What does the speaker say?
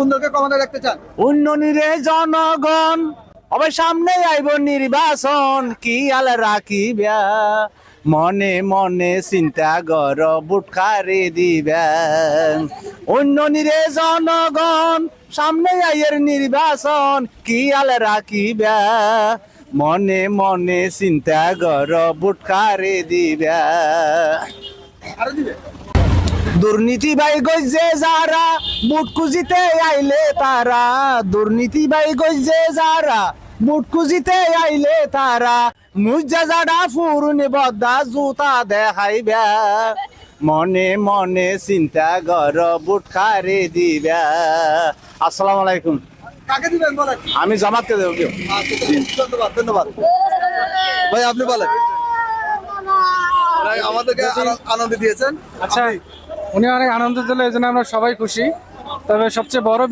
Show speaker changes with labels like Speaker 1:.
Speaker 1: কোন দলকে ক্ষমতায় দেখতে চান?
Speaker 2: উন্নয়নে জনগণ অবে সামনে আইব নির্বাচন কি আল রাখিবা মনে মনে চিন্তা কর বুট খারে দিবা উন্নয়নে জনগণ সামনে আইয়ের নির্বাচন কি আল রাখিবা মনে মনে চিন্তা কর বুট খারে দিবা
Speaker 1: আরো দিবে।
Speaker 2: দুর্নীতি ভাই গইছে যারা বুট খুঁজিতে আইলে তারা দুর্নীতি ভাই গইছে যারা বুট খুঁজিতে আইলে তারা মুজা জাডা ফুরুনি বদা জুতা দেখাইবা মনে মনে চিন্তা কর বুট খারে দিবা। আসসালামু আলাইকুম।
Speaker 1: কাকে দিবেন বলেন?
Speaker 2: আমি জামাতকে দেব।
Speaker 1: আচ্ছা, ধন্যবাদ ধন্যবাদ। ভাই আপনি বলেন। ভাই, আমাদেরকে আনন্দ দিয়েছেন।
Speaker 3: আচ্ছা, উনি অনেক আনন্দ দিলে এই জন্য আমরা সবাই খুশি। তবে সবচেয়ে বড়